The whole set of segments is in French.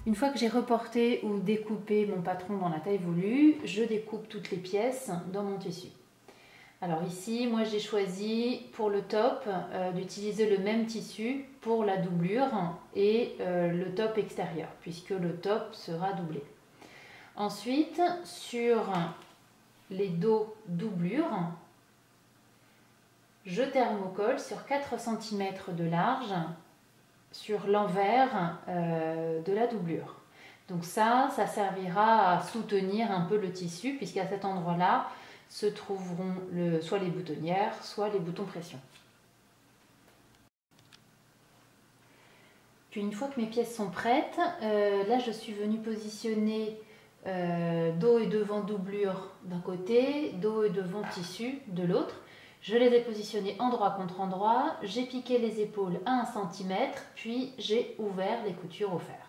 Une fois que j'ai reporté ou découpé mon patron dans la taille voulue, je découpe toutes les pièces dans mon tissu. Alors ici, moi j'ai choisi pour le top d'utiliser le même tissu pour la doublure et le top extérieur, puisque le top sera doublé. Ensuite, sur les dos doublure, je thermocolle sur 4 cm de large sur l'envers de la doublure. Donc ça servira à soutenir un peu le tissu, puisqu'à cet endroit-là se trouveront soit les boutonnières, soit les boutons pression. Puis une fois que mes pièces sont prêtes, là je suis venue positionner dos et devant doublure d'un côté, dos et devant tissu de l'autre. Je les ai positionnés endroit contre endroit, j'ai piqué les épaules à 1 cm, puis j'ai ouvert les coutures au fer.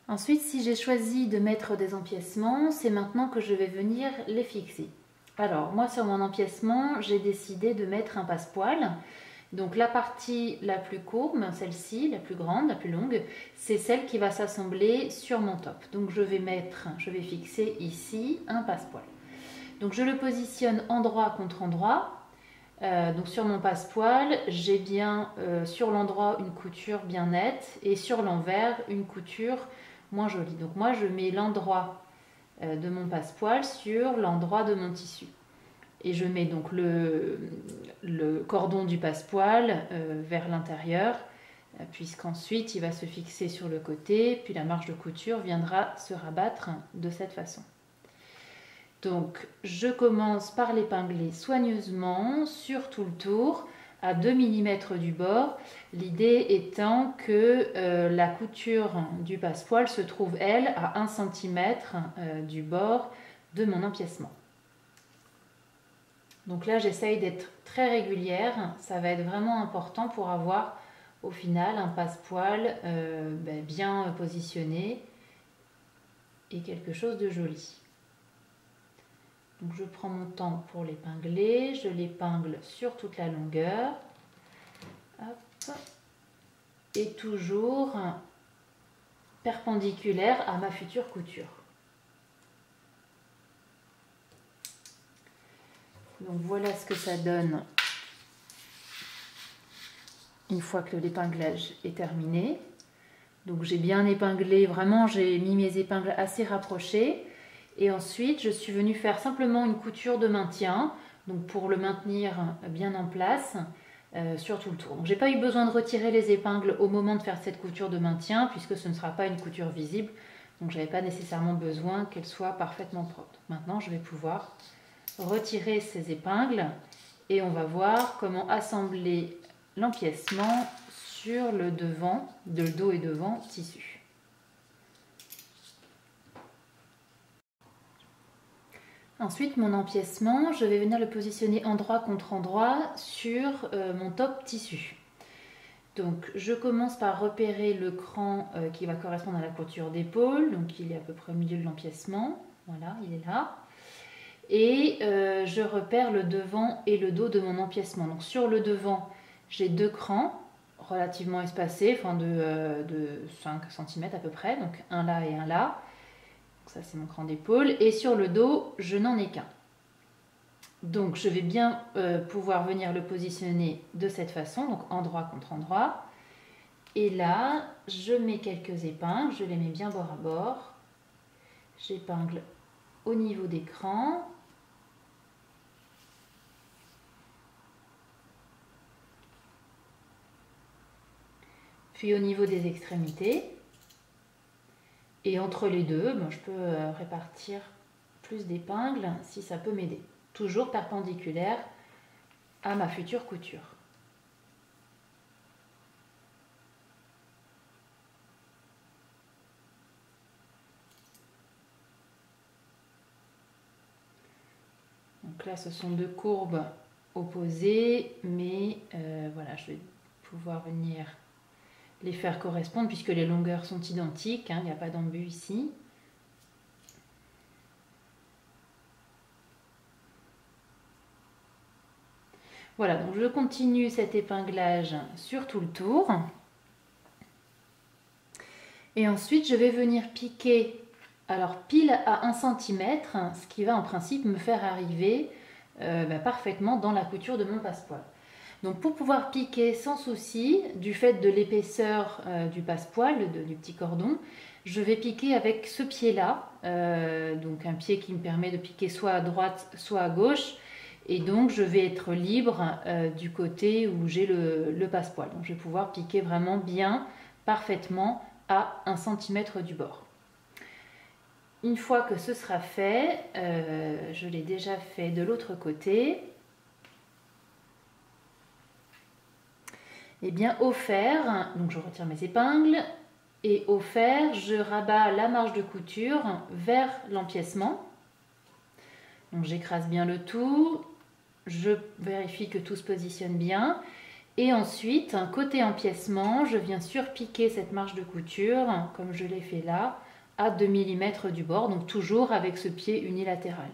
Ensuite, si j'ai choisi de mettre des empiècements, c'est maintenant que je vais venir les fixer. Alors, moi sur mon empiècement, j'ai décidé de mettre un passepoil. Donc la partie la plus courbe, celle-ci, la plus grande, la plus longue, c'est celle qui va s'assembler sur mon top. Donc je vais fixer ici un passepoil. Donc je le positionne endroit contre endroit. Donc sur mon passepoil, j'ai bien sur l'endroit une couture bien nette et sur l'envers une couture moins jolie. Donc moi je mets l'endroit de mon passepoil sur l'endroit de mon tissu. Et je mets donc le cordon du passepoil vers l'intérieur, puisqu'ensuite il va se fixer sur le côté, puis la marge de couture viendra se rabattre de cette façon. Donc je commence par l'épingler soigneusement sur tout le tour à 2 mm du bord, l'idée étant que la couture du passepoil se trouve elle à 1 cm du bord de mon empiècement. Donc là, j'essaye d'être très régulière. Ça va être vraiment important pour avoir au final un passepoil bien positionné et quelque chose de joli. Donc je prends mon temps pour l'épingler. Je l'épingle sur toute la longueur. Hop. Et toujours perpendiculaire à ma future couture. Donc voilà ce que ça donne une fois que l'épinglage est terminé. Donc j'ai bien épinglé, vraiment j'ai mis mes épingles assez rapprochées. Et ensuite je suis venue faire simplement une couture de maintien, donc pour le maintenir bien en place sur tout le tour. Donc j'ai pas eu besoin de retirer les épingles au moment de faire cette couture de maintien, puisque ce ne sera pas une couture visible. Donc j'avais pas nécessairement besoin qu'elle soit parfaitement propre. Maintenant je vais pouvoir retirer ces épingles et on va voir comment assembler l'empiècement sur le devant, de dos et devant tissu. Ensuite, mon empiècement, je vais venir le positionner endroit contre endroit sur mon top tissu. Donc je commence par repérer le cran qui va correspondre à la couture d'épaule, donc il est à peu près au milieu de l'empiècement, voilà, il est là. Et je repère le devant et le dos de mon empiècement. Donc sur le devant, j'ai 2 crans relativement espacés, enfin de 5 cm à peu près, donc un là et un là. Donc ça c'est mon cran d'épaule. Et sur le dos, je n'en ai qu'un. Donc je vais bien pouvoir venir le positionner de cette façon, donc endroit contre endroit. Et là, je mets quelques épingles, je les mets bien bord à bord. J'épingle au niveau des crans. Puis au niveau des extrémités. Et entre les deux, je peux répartir plus d'épingles si ça peut m'aider. Toujours perpendiculaire à ma future couture. Donc là, ce sont 2 courbes opposées, mais voilà, je vais pouvoir venir les faire correspondre puisque les longueurs sont identiques, hein, il n'y a pas d'embu ici. Voilà, donc je continue cet épinglage sur tout le tour. Et ensuite, je vais venir piquer, alors pile à 1 cm, ce qui va en principe me faire arriver parfaitement dans la couture de mon passepoil. Donc pour pouvoir piquer sans souci, du fait de l'épaisseur du passepoil, du petit cordon, je vais piquer avec ce pied-là, donc un pied qui me permet de piquer soit à droite, soit à gauche. Et donc je vais être libre du côté où j'ai le passepoil. Donc je vais pouvoir piquer vraiment bien, parfaitement à 1 cm du bord. Une fois que ce sera fait, je l'ai déjà fait de l'autre côté. Et bien au fer, donc je retire mes épingles et au fer, je rabats la marge de couture vers l'empiècement. Donc j'écrase bien le tout, je vérifie que tout se positionne bien. Et ensuite, côté empiècement, je viens surpiquer cette marge de couture, comme je l'ai fait là, à 2 mm du bord, donc toujours avec ce pied unilatéral.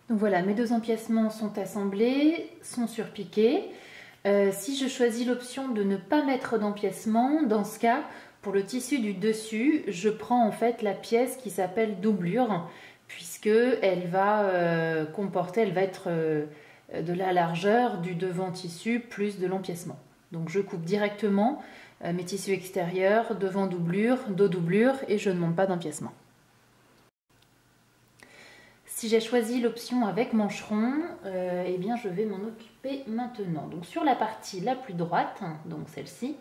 Donc voilà, mes deux empiècements sont assemblés, sont surpiqués. Si je choisis l'option de ne pas mettre d'empiècement, dans ce cas, pour le tissu du dessus, je prends en fait la pièce qui s'appelle doublure, puisque elle va comporter, elle va être de la largeur du devant tissu plus de l'empiècement. Donc je coupe directement mes tissus extérieurs, devant doublure, dos doublure, et je ne monte pas d'empiècement. Si j'ai choisi l'option avec mancheron, eh bien je vais m'en occuper maintenant. Donc sur la partie la plus droite, donc celle-ci,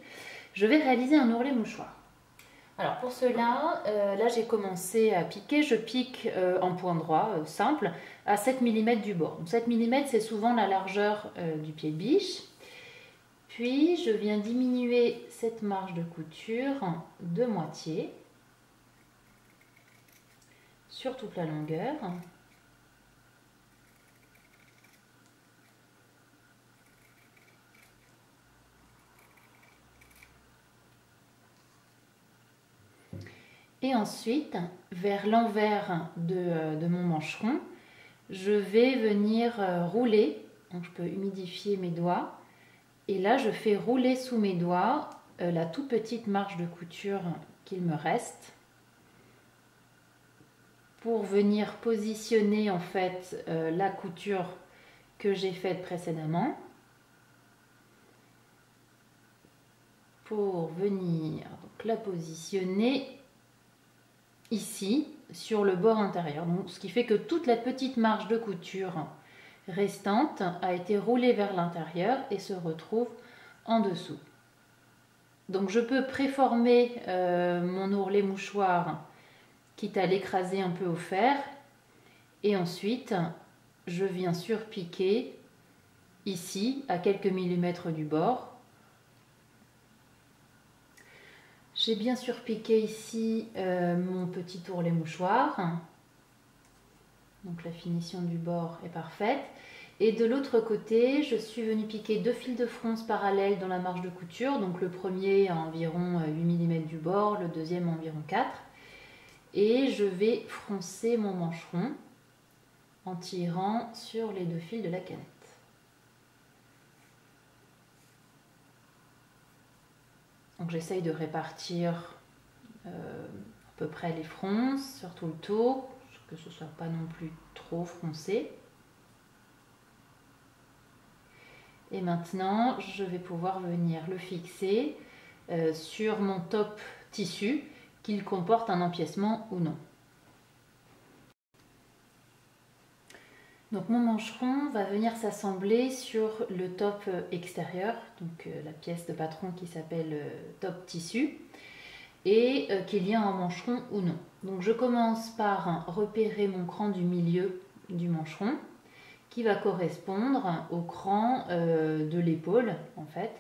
je vais réaliser un ourlet mouchoir. Alors pour cela, là j'ai commencé à piquer, je pique en point droit, simple, à 7 mm du bord. Donc 7 mm c'est souvent la largeur du pied de biche. Puis je viens diminuer cette marge de couture de moitié sur toute la longueur. Et ensuite, vers l'envers de mon mancheron, je vais venir rouler. Donc je peux humidifier mes doigts. Et là, je fais rouler sous mes doigts la toute petite marge de couture qu'il me reste pour venir positionner en fait la couture que j'ai faite précédemment. Pour venir donc, la positionner ici sur le bord intérieur, donc, ce qui fait que toute la petite marge de couture restante a été roulée vers l'intérieur et se retrouve en dessous. Donc je peux préformer mon ourlet mouchoir quitte à l'écraser un peu au fer, et ensuite je viens surpiquer ici à quelques millimètres du bord. J'ai bien surpiqué ici mon petit ourlet mouchoir. Donc la finition du bord est parfaite. Et de l'autre côté, je suis venue piquer 2 fils de fronce parallèles dans la marge de couture. Donc le premier à environ 8 mm du bord, le deuxième à environ 4. Et je vais froncer mon mancheron en tirant sur les 2 fils de la canette. Donc j'essaye de répartir à peu près les fronces sur tout le tour, que ce ne soit pas non plus trop froncé. Et maintenant, je vais pouvoir venir le fixer sur mon top tissu, qu'il comporte un empiècement ou non. Donc mon mancheron va venir s'assembler sur le top extérieur, donc la pièce de patron qui s'appelle top tissu, et qu'il y a un mancheron ou non. Donc je commence par repérer mon cran du milieu du mancheron, qui va correspondre au cran de l'épaule en fait,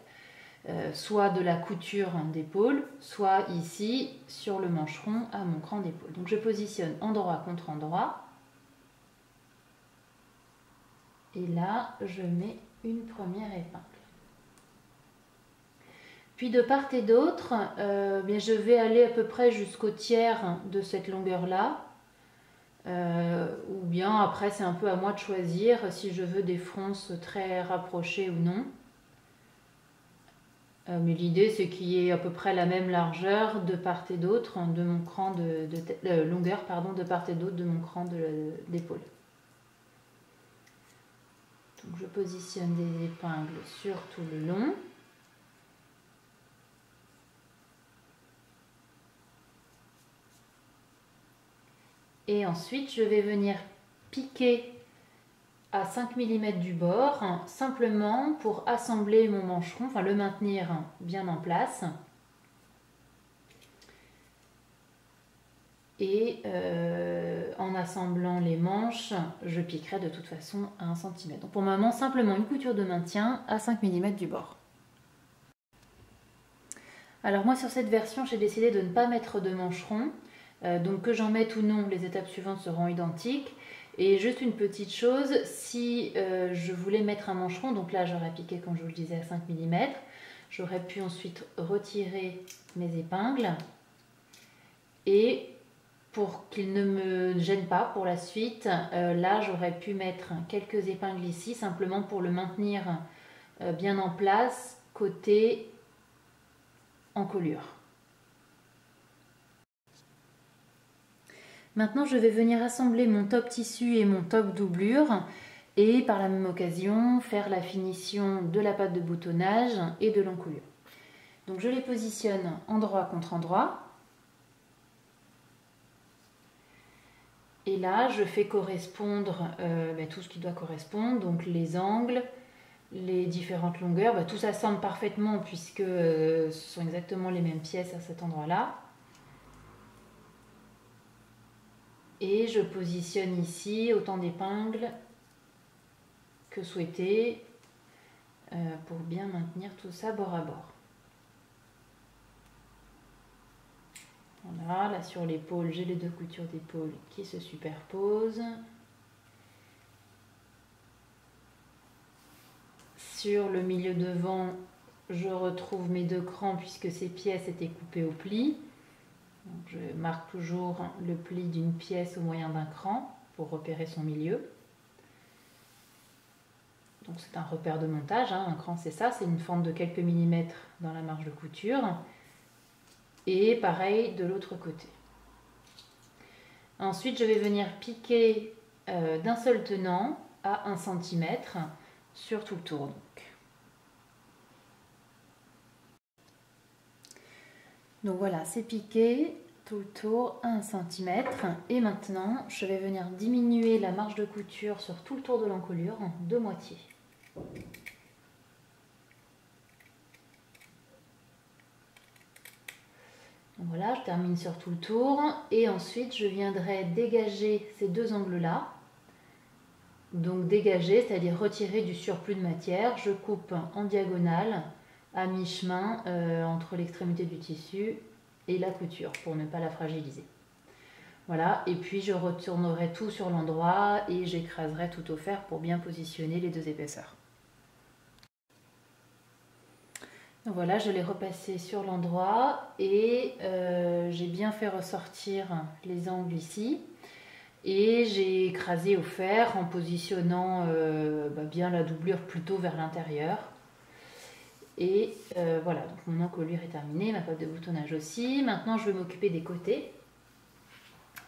soit de la couture d'épaule, soit ici sur le mancheron à mon cran d'épaule. Donc je positionne endroit contre endroit. Et là, je mets une première épingle. Puis de part et d'autre, je vais aller à peu près jusqu'au tiers de cette longueur-là, ou bien après c'est un peu à moi de choisir si je veux des fronces très rapprochées ou non. Mais l'idée c'est qu'il y ait à peu près la même largeur de part et d'autre de mon cran longueur pardon, de part et d'autre de mon cran d'épaule. Donc je positionne des épingles sur tout le long. Et ensuite je vais venir piquer à 5 mm du bord, simplement pour assembler mon mancheron, enfin le maintenir bien en place. Et en assemblant les manches, je piquerai de toute façon à 1 cm. Donc pour le moment, simplement une couture de maintien à 5 mm du bord. Alors moi sur cette version, j'ai décidé de ne pas mettre de mancheron. Donc que j'en mette ou non, les étapes suivantes seront identiques. Et juste une petite chose, si je voulais mettre un mancheron, donc là j'aurais piqué comme je vous le disais à 5 mm, j'aurais pu ensuite retirer mes épingles et pour qu'il ne me gêne pas pour la suite, là j'aurais pu mettre quelques épingles ici simplement pour le maintenir bien en place côté encolure. Maintenant je vais venir assembler mon top tissu et mon top doublure et par la même occasion faire la finition de la patte de boutonnage et de l'encolure. Donc je les positionne endroit contre endroit. Et là, je fais correspondre tout ce qui doit correspondre, donc les angles, les différentes longueurs, tout ça semble parfaitement puisque ce sont exactement les mêmes pièces à cet endroit-là. Et je positionne ici autant d'épingles que souhaité pour bien maintenir tout ça bord à bord. Voilà, là sur l'épaule, j'ai les deux coutures d'épaule qui se superposent. Sur le milieu devant, je retrouve mes deux crans puisque ces pièces étaient coupées au pli. Donc je marque toujours le pli d'une pièce au moyen d'un cran pour repérer son milieu. Donc c'est un repère de montage, un cran c'est ça, c'est une fente de quelques millimètres dans la marge de couture. Et pareil de l'autre côté. Ensuite je vais venir piquer d'un seul tenant à 1 cm sur tout le tour. Donc voilà, c'est piqué tout le tour à 1 cm. Et maintenant, je vais venir diminuer la marge de couture sur tout le tour de l'encolure de moitié. Donc voilà, je termine sur tout le tour. Et ensuite, je viendrai dégager ces deux angles-là. Donc dégager, c'est-à-dire retirer du surplus de matière. Je coupe en diagonale à mi-chemin entre l'extrémité du tissu et la couture pour ne pas la fragiliser. Voilà, et puis je retournerai tout sur l'endroit et j'écraserai tout au fer pour bien positionner les deux épaisseurs. Donc voilà, je l'ai repassé sur l'endroit et j'ai bien fait ressortir les angles ici. Et j'ai écrasé au fer en positionnant bien la doublure plutôt vers l'intérieur. Et voilà, donc mon encolure est terminée, ma patte de boutonnage aussi. Maintenant, je vais m'occuper des côtés.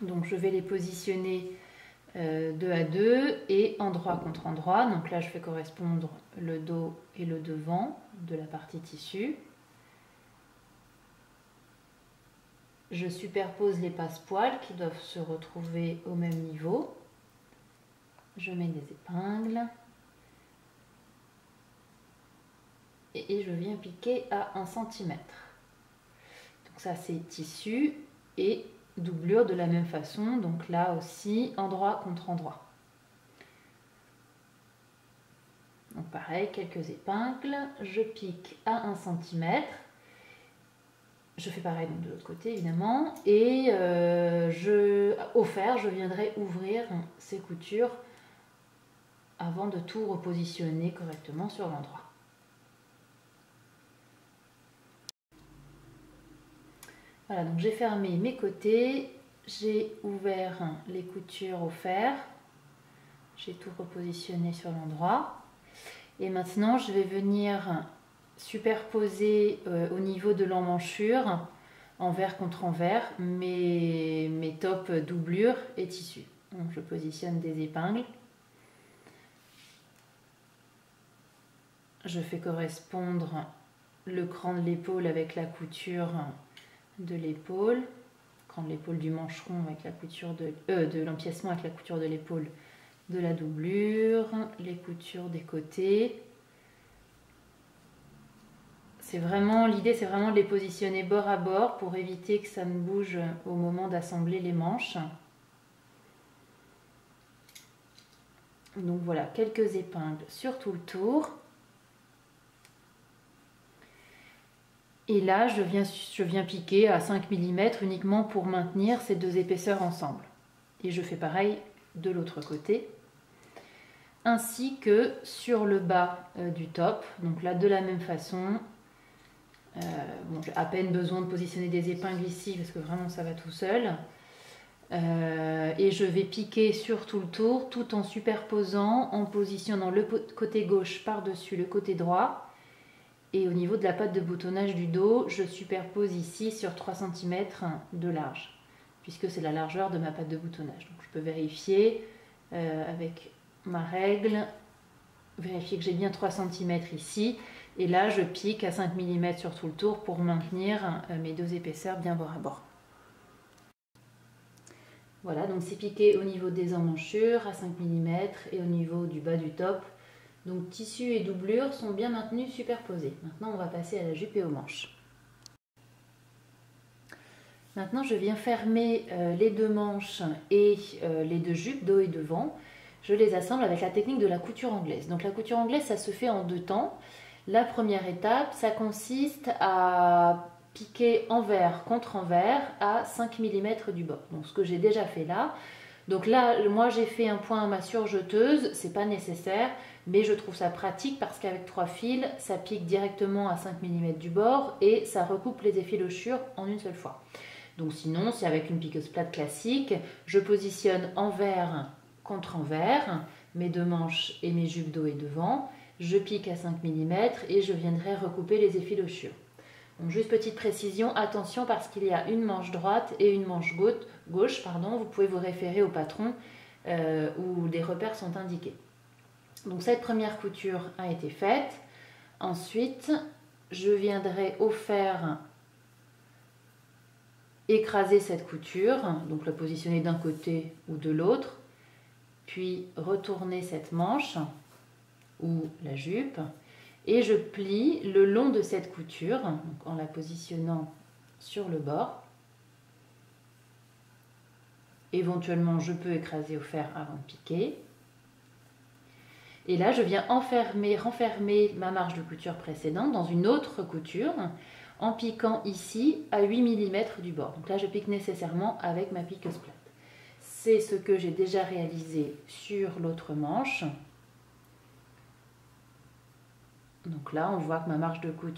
Donc, je vais les positionner deux à deux et endroit contre endroit. Donc là, je fais correspondre le dos et le devant de la partie tissu. Je superpose les passepoils qui doivent se retrouver au même niveau. Je mets des épingles. Et je viens piquer à 1 cm. Donc ça c'est tissu et doublure de la même façon. Donc là aussi, endroit contre endroit. Donc pareil, quelques épingles. Je pique à 1 cm. Je fais pareil donc de l'autre côté évidemment. Et au fer, je viendrai ouvrir ces coutures avant de tout repositionner correctement sur l'endroit. Voilà, donc j'ai fermé mes côtés j'ai ouvert les coutures au fer, j'ai tout repositionné sur l'endroit et maintenant je vais venir superposer au niveau de l'emmanchure envers contre envers mes tops doublure et tissu. Donc je positionne des épingles, je fais correspondre le cran de l'épaule avec la couture de l'épaule, cran de l'épaule du mancheron avec la couture de l'empiècement avec la couture de l'épaule de la doublure, les coutures des côtés. L'idée c'est vraiment de les positionner bord à bord pour éviter que ça ne bouge au moment d'assembler les manches. Donc voilà, quelques épingles sur tout le tour. Et là, je viens piquer à 5 mm uniquement pour maintenir ces deux épaisseurs ensemble. Et je fais pareil de l'autre côté. Ainsi que sur le bas du top. Donc là, de la même façon. J'ai à peine besoin de positionner des épingles ici parce que vraiment ça va tout seul. Et je vais piquer sur tout le tour tout en superposant, en positionnant le côté gauche par-dessus le côté droit. Et au niveau de la patte de boutonnage du dos, je superpose ici sur 3 cm de large, puisque c'est la largeur de ma patte de boutonnage. Donc je peux vérifier avec ma règle, vérifier que j'ai bien 3 cm ici. Et là, je pique à 5 mm sur tout le tour pour maintenir mes deux épaisseurs bien bord à bord. Voilà, donc c'est piqué au niveau des emmanchures à 5 mm et au niveau du bas du top. Donc tissu et doublure sont bien maintenus superposés. Maintenant, on va passer à la jupe et aux manches. Maintenant, je viens fermer les deux manches et les deux jupes, dos et devant. Je les assemble avec la technique de la couture anglaise. Donc la couture anglaise, ça se fait en deux temps. La première étape, ça consiste à piquer envers contre envers à 5 mm du bord. Donc ce que j'ai déjà fait là. Donc là, moi j'ai fait un point à ma surjeteuse, c'est pas nécessaire, mais je trouve ça pratique parce qu'avec 3 fils, ça pique directement à 5 mm du bord et ça recoupe les effilochures en une seule fois. Donc sinon, c'est avec une piqueuse plate classique, je positionne envers contre envers mes deux manches et mes jupes dos et devant. Je pique à 5 mm et je viendrai recouper les effilochures. Donc juste petite précision, attention parce qu'il y a une manche droite et une manche gauche, vous pouvez vous référer au patron où les repères sont indiqués. Donc cette première couture a été faite. Ensuite, je viendrai au fer écraser cette couture, donc la positionner d'un côté ou de l'autre, puis retourner cette manche ou la jupe et je plie le long de cette couture donc en la positionnant sur le bord. Éventuellement, je peux écraser au fer avant de piquer. Et là, je viens renfermer ma marge de couture précédente dans une autre couture en piquant ici à 8 mm du bord. Donc là, je pique nécessairement avec ma piqueuse plate. C'est ce que j'ai déjà réalisé sur l'autre manche. Donc là, on voit que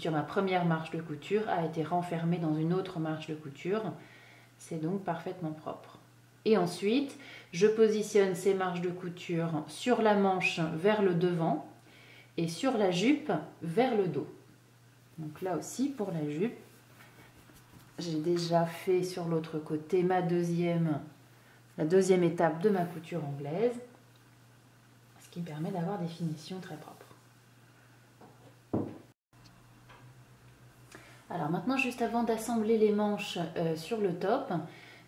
ma première marge de couture a été renfermée dans une autre marge de couture. C'est donc parfaitement propre. Et ensuite, je positionne ces marges de couture sur la manche vers le devant et sur la jupe vers le dos. Donc là aussi, pour la jupe, j'ai déjà fait sur l'autre côté la deuxième étape de ma couture anglaise, ce qui permet d'avoir des finitions très propres. Alors maintenant, juste avant d'assembler les manches sur le top,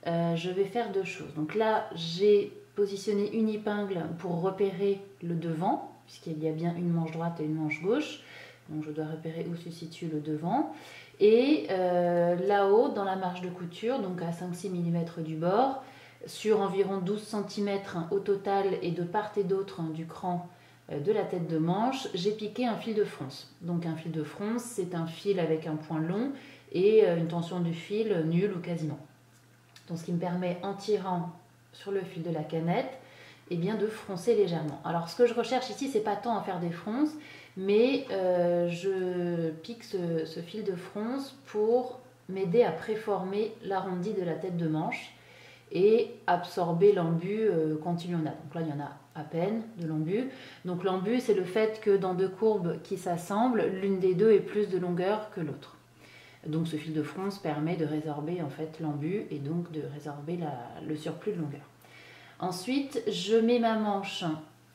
je vais faire deux choses. Donc là, j'ai positionné une épingle pour repérer le devant, puisqu'il y a bien une manche droite et une manche gauche. Donc je dois repérer où se situe le devant. Et là-haut, dans la marge de couture, donc à 5-6 mm du bord, sur environ 12 cm au total et de part et d'autre du cran de la tête de manche, j'ai piqué un fil de fronce. Donc un fil de fronce, c'est un fil avec un point long et une tension du fil nulle ou quasiment. Donc ce qui me permet, en tirant sur le fil de la canette, eh bien, de froncer légèrement. Alors ce que je recherche ici, c'est pas tant à faire des fronces, mais je pique ce fil de fronce pour m'aider à préformer l'arrondi de la tête de manche. et absorber l'embu quand il y en a. Donc là, il y en a à peine de l'embu. Donc l'embu, c'est le fait que dans deux courbes qui s'assemblent, l'une des deux ait plus de longueur que l'autre. Donc ce fil de fronce permet de résorber en fait l'embu et donc de résorber le surplus de longueur. Ensuite, je mets ma manche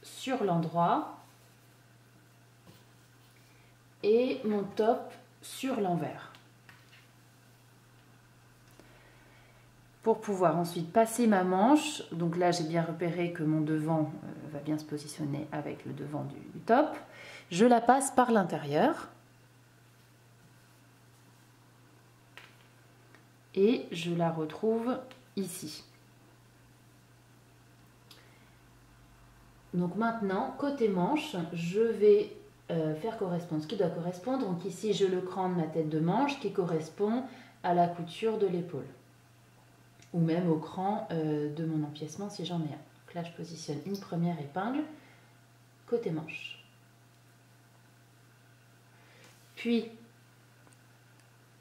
sur l'endroit et mon top sur l'envers. Pour pouvoir ensuite passer ma manche, donc là j'ai bien repéré que mon devant va bien se positionner avec le devant du top, je la passe par l'intérieur et je la retrouve ici. Donc maintenant, côté manche, je vais faire correspondre ce qui doit correspondre. Donc ici, je le cran de ma tête de manche qui correspond à la couture de l'épaule. Ou même au cran de mon empiècement si j'en ai un. Donc là, je positionne une première épingle côté manche. Puis,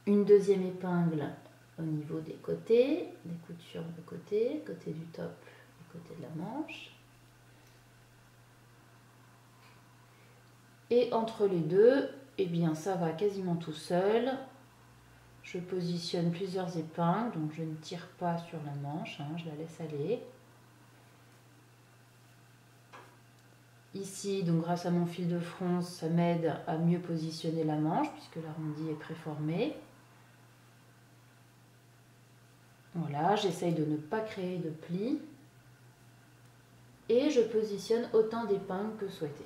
une deuxième épingle au niveau des côtés, des coutures de côté, côté du top et côté de la manche. Et entre les deux, eh bien, ça va quasiment tout seul. Je positionne plusieurs épingles, donc je ne tire pas sur la manche, hein, je la laisse aller. Ici, donc grâce à mon fil de fronce, ça m'aide à mieux positionner la manche puisque l'arrondi est préformé. Voilà, j'essaye de ne pas créer de plis. Et je positionne autant d'épingles que souhaité.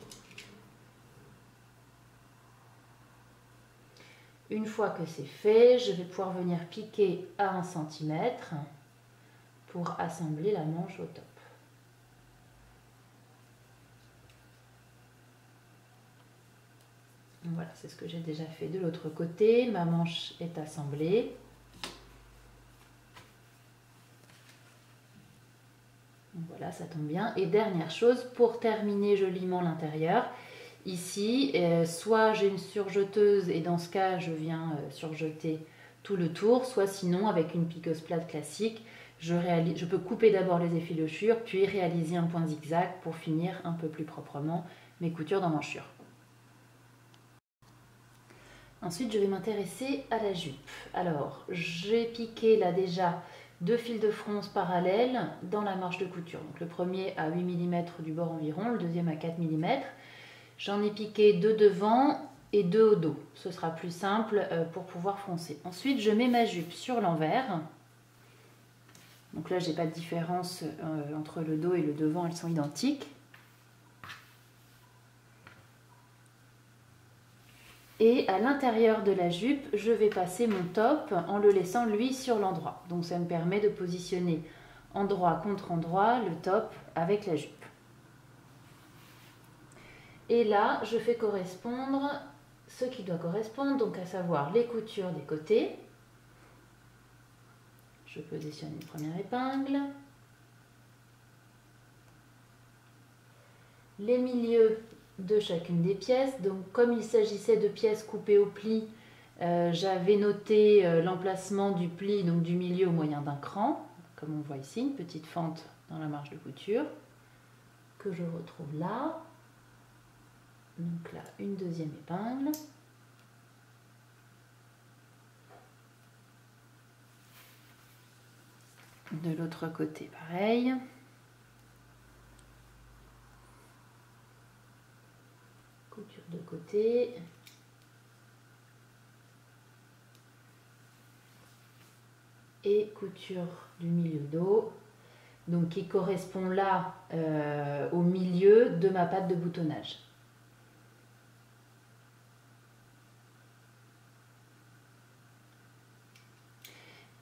Une fois que c'est fait, je vais pouvoir venir piquer à 1 cm pour assembler la manche au top. Voilà, c'est ce que j'ai déjà fait de l'autre côté. Ma manche est assemblée. Voilà, ça tombe bien. Et dernière chose, pour terminer joliment l'intérieur, ici, soit j'ai une surjeteuse et dans ce cas, je viens surjeter tout le tour, soit sinon, avec une piqueuse plate classique, je peux couper d'abord les effilochures, puis réaliser un point zigzag pour finir un peu plus proprement mes coutures d'emmanchure. Ensuite, je vais m'intéresser à la jupe. Alors, j'ai piqué là déjà 2 fils de fronce parallèles dans la marge de couture. Donc, le premier à 8 mm du bord environ, le deuxième à 4 mm. J'en ai piqué 2 devant et 2 au dos. Ce sera plus simple pour pouvoir froncer. Ensuite, je mets ma jupe sur l'envers. Donc là, j'ai pas de différence entre le dos et le devant, elles sont identiques. Et à l'intérieur de la jupe, je vais passer mon top en le laissant lui sur l'endroit. Donc ça me permet de positionner endroit contre endroit le top avec la jupe. Et là, je fais correspondre ce qui doit correspondre, donc à savoir les coutures des côtés. Je positionne une première épingle. Les milieux de chacune des pièces. Donc comme il s'agissait de pièces coupées au pli, j'avais noté l'emplacement du pli, donc du milieu au moyen d'un cran, comme on voit ici, une petite fente dans la marge de couture, que je retrouve là. Donc là, une deuxième épingle. De l'autre côté, pareil. Couture de côté. Et couture du milieu dos, donc qui correspond là au milieu de ma patte de boutonnage.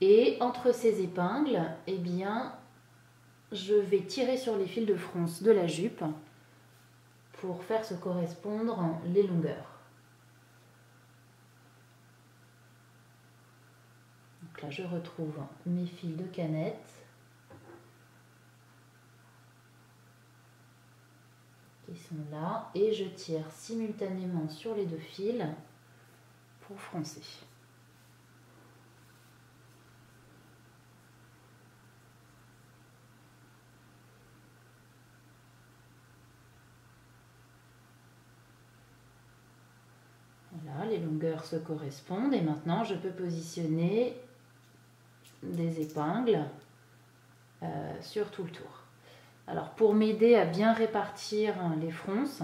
Et entre ces épingles, eh bien, je vais tirer sur les fils de fronce de la jupe pour faire se correspondre les longueurs. Donc là, je retrouve mes fils de canette qui sont là et je tire simultanément sur les 2 fils pour froncer. Voilà, les longueurs se correspondent et maintenant je peux positionner des épingles sur tout le tour. Alors pour m'aider à bien répartir les fronces,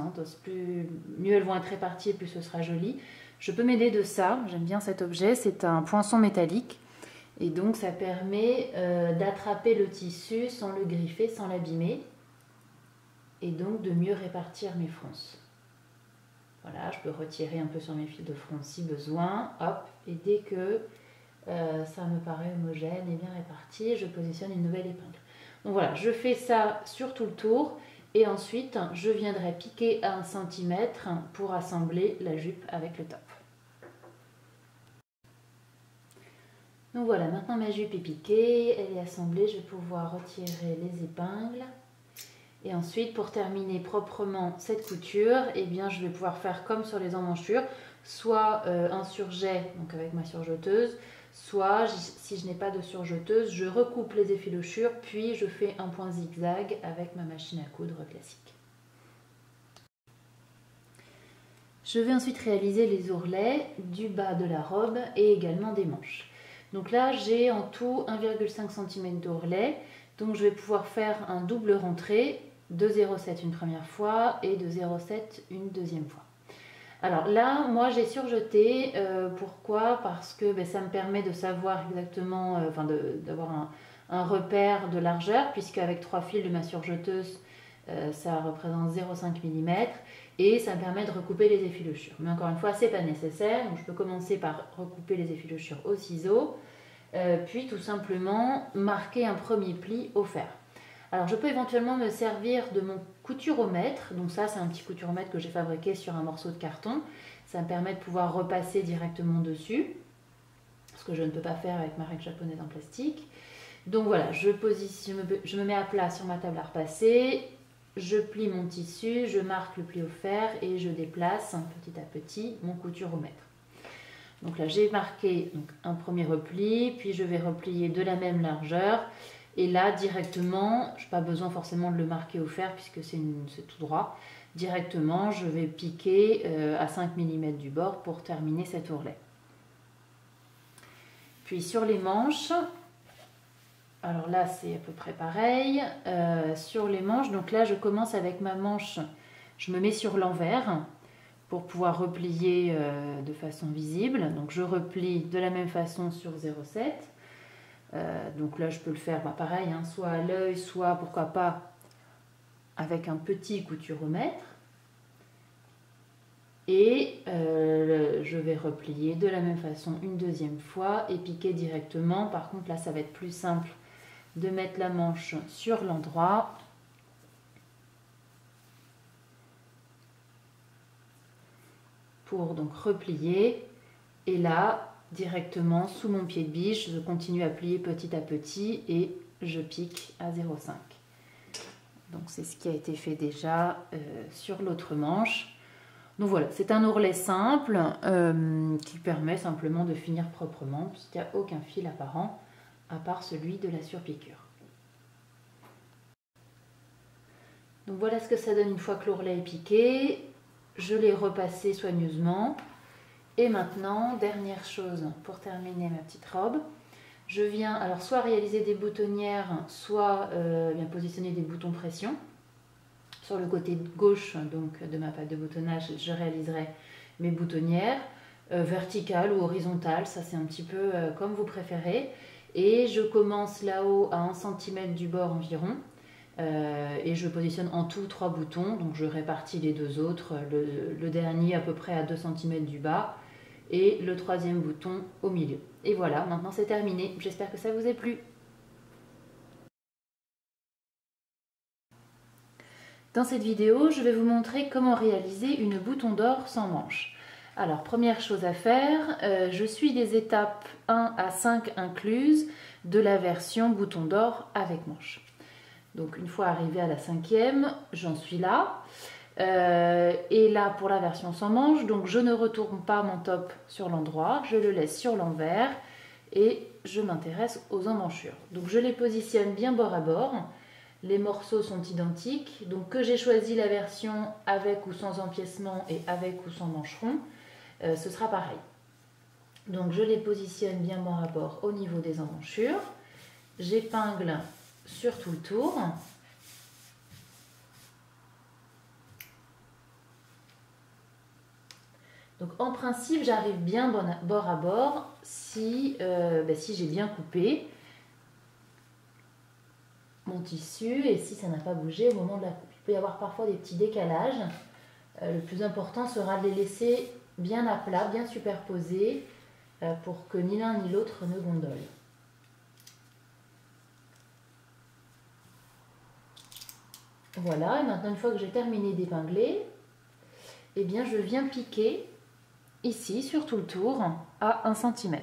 mieux elles vont être réparties, plus ce sera joli, je peux m'aider de ça. J'aime bien cet objet, c'est un poinçon métallique et donc ça permet d'attraper le tissu sans le griffer, sans l'abîmer et donc de mieux répartir mes fronces. Voilà, je peux retirer un peu sur mes fils de fronce si besoin, hop, et dès que ça me paraît homogène et bien réparti, je positionne une nouvelle épingle. Donc voilà, je fais ça sur tout le tour et ensuite je viendrai piquer à 1 cm pour assembler la jupe avec le top. Donc voilà, maintenant ma jupe est piquée, elle est assemblée, je vais pouvoir retirer les épingles. Et ensuite, pour terminer proprement cette couture, eh bien, je vais pouvoir faire comme sur les emmanchures, soit un surjet donc avec ma surjeteuse, soit si je n'ai pas de surjeteuse, je recoupe les effilochures, puis je fais un point zigzag avec ma machine à coudre classique. Je vais ensuite réaliser les ourlets du bas de la robe et également des manches. Donc là, j'ai en tout 1,5 cm d'ourlet, donc je vais pouvoir faire un double rentré de 0,7 une première fois et de 0,7 une deuxième fois. Alors là, moi j'ai surjeté, pourquoi? Parce que ça me permet de savoir exactement, d'avoir un repère de largeur, puisque avec 3 fils de ma surjeteuse, ça représente 0,5 mm, et ça me permet de recouper les effilochures. Mais encore une fois, c'est pas nécessaire, donc je peux commencer par recouper les effilochures au ciseau, puis tout simplement marquer un premier pli au fer. Alors je peux éventuellement me servir de mon couturomètre, donc ça c'est un petit couturomètre que j'ai fabriqué sur un morceau de carton, ça me permet de pouvoir repasser directement dessus, ce que je ne peux pas faire avec ma règle japonaise en plastique. Donc voilà, je me mets à plat sur ma table à repasser, je plie mon tissu, je marque le pli au fer et je déplace petit à petit mon couturomètre. Donc là j'ai marqué un premier repli, puis je vais replier de la même largeur. Et là, directement, je n'ai pas besoin forcément de le marquer au fer puisque c'est tout droit. Directement, je vais piquer à 5 mm du bord pour terminer cet ourlet. Puis sur les manches, alors là c'est à peu près pareil. Sur les manches, donc là je commence avec ma manche, je me mets sur l'envers pour pouvoir replier de façon visible. Donc je replie de la même façon sur 0,7. Donc là je peux le faire pareil, soit à l'œil, soit pourquoi pas avec un petit couturomètre. Et je vais replier de la même façon une deuxième fois et piquer directement. Par contre là ça va être plus simple de mettre la manche sur l'endroit. Pour donc replier. Et là directement sous mon pied de biche, je continue à plier petit à petit et je pique à 0,5. Donc c'est ce qui a été fait déjà sur l'autre manche. Donc voilà, c'est un ourlet simple qui permet simplement de finir proprement puisqu'il n'y a aucun fil apparent à part celui de la surpiqûre. Donc voilà ce que ça donne une fois que l'ourlet est piqué. Je l'ai repassé soigneusement. Et maintenant, dernière chose pour terminer ma petite robe, je viens alors soit réaliser des boutonnières, soit bien positionner des boutons pression. Sur le côté gauche donc, de ma pâte de boutonnage, je réaliserai mes boutonnières verticales ou horizontales, ça c'est un petit peu comme vous préférez. Et je commence là-haut à 1 cm du bord environ. Et je positionne en tout 3 boutons, donc je répartis les 2 autres, le dernier à peu près à 2 cm du bas et le 3e bouton au milieu. Et voilà, maintenant c'est terminé, j'espère que ça vous a plu. Dans cette vidéo, je vais vous montrer comment réaliser une bouton d'or sans manche. Alors, première chose à faire, je suis les étapes 1 à 5 incluses de la version bouton d'or avec manche. Donc une fois arrivé à la 5e, j'en suis là. Et là pour la version sans manche, donc je ne retourne pas mon top sur l'endroit, je le laisse sur l'envers et je m'intéresse aux emmanchures. Donc je les positionne bien bord à bord, les morceaux sont identiques, donc que j'ai choisi la version avec ou sans empiècement et avec ou sans mancheron, ce sera pareil. Donc je les positionne bien bord à bord au niveau des emmanchures. J'épingle sur tout le tour. Donc en principe, j'arrive bien bord à bord si j'ai bien coupé mon tissu et si ça n'a pas bougé au moment de la coupe. Il peut y avoir parfois des petits décalages. Le plus important sera de les laisser bien à plat, bien superposés pour que ni l'un ni l'autre ne gondole. Voilà, et maintenant une fois que j'ai terminé d'épingler, eh bien je viens piquer ici sur tout le tour à 1 cm.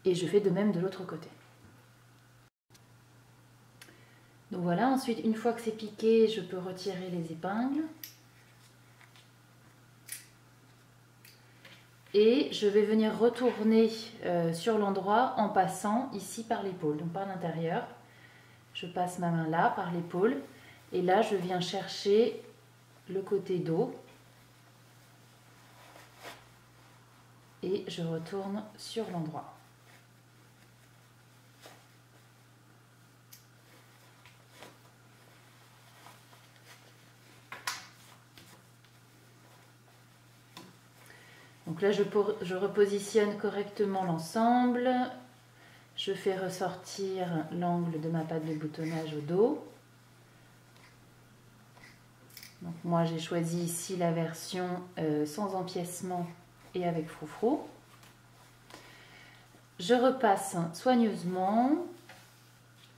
Et je fais de même de l'autre côté. Donc voilà, ensuite une fois que c'est piqué, je peux retirer les épingles. Et je vais venir retourner sur l'endroit en passant ici par l'épaule, donc par l'intérieur. Je passe ma main là par l'épaule et là je viens chercher le côté dos et je retourne sur l'endroit. Donc là, je repositionne correctement l'ensemble. Je fais ressortir l'angle de ma patte de boutonnage au dos. Donc moi, j'ai choisi ici la version sans empiècement et avec froufrou. Je repasse soigneusement.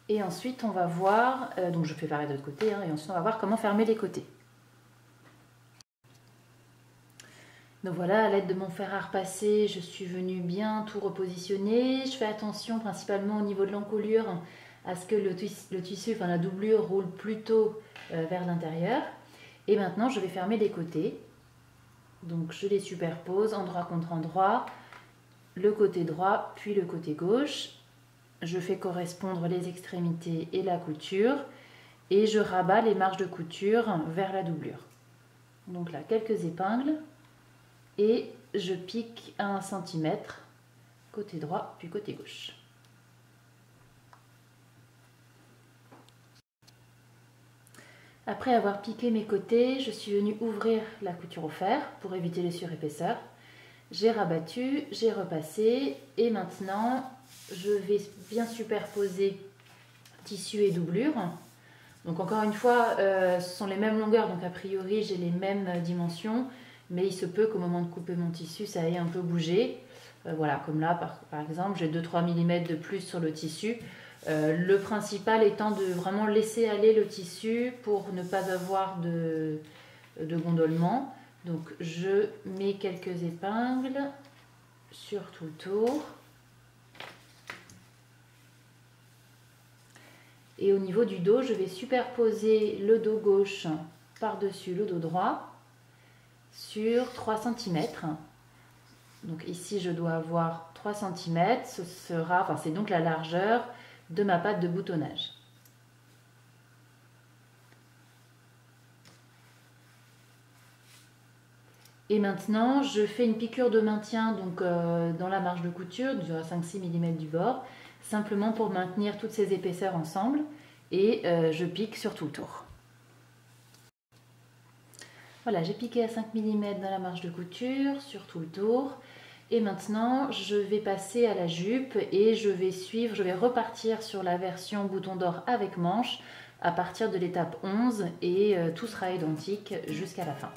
Et ensuite, on va voir... donc je fais pareil de l'autre côté. Et ensuite, on va voir comment fermer les côtés. Donc voilà, à l'aide de mon fer à repasser, je suis venue bien tout repositionner. Je fais attention principalement au niveau de l'encolure à ce que le tissu, enfin la doublure roule plutôt vers l'intérieur. Et maintenant, je vais fermer les côtés. Donc je les superpose endroit contre endroit, le côté droit puis le côté gauche. Je fais correspondre les extrémités et la couture. Et je rabats les marges de couture vers la doublure. Donc là, quelques épingles. Et je pique à 1 cm, côté droit puis côté gauche. Après avoir piqué mes côtés, je suis venue ouvrir la couture au fer pour éviter les surépaisseurs. J'ai rabattu, j'ai repassé et maintenant je vais bien superposer tissu et doublure. Donc encore une fois, ce sont les mêmes longueurs, donc a priori j'ai les mêmes dimensions. Mais il se peut qu'au moment de couper mon tissu, ça ait un peu bougé. Voilà, comme là, par exemple, j'ai 2-3 mm de plus sur le tissu. Le principal étant de vraiment laisser aller le tissu pour ne pas avoir de gondolement. Donc, je mets quelques épingles sur tout le tour. Et au niveau du dos, je vais superposer le dos gauche par-dessus le dos droit sur 3 cm. Donc ici je dois avoir 3 cm, c'est donc la largeur de ma patte de boutonnage. Et maintenant je fais une piqûre de maintien donc, dans la marge de couture, à 5-6 mm du bord, simplement pour maintenir toutes ces épaisseurs ensemble et je pique sur tout le tour. Voilà, j'ai piqué à 5 mm dans la marge de couture, sur tout le tour. Et maintenant, je vais passer à la jupe et je vais repartir sur la version bouton d'or avec manche à partir de l'étape 11 et tout sera identique jusqu'à la fin.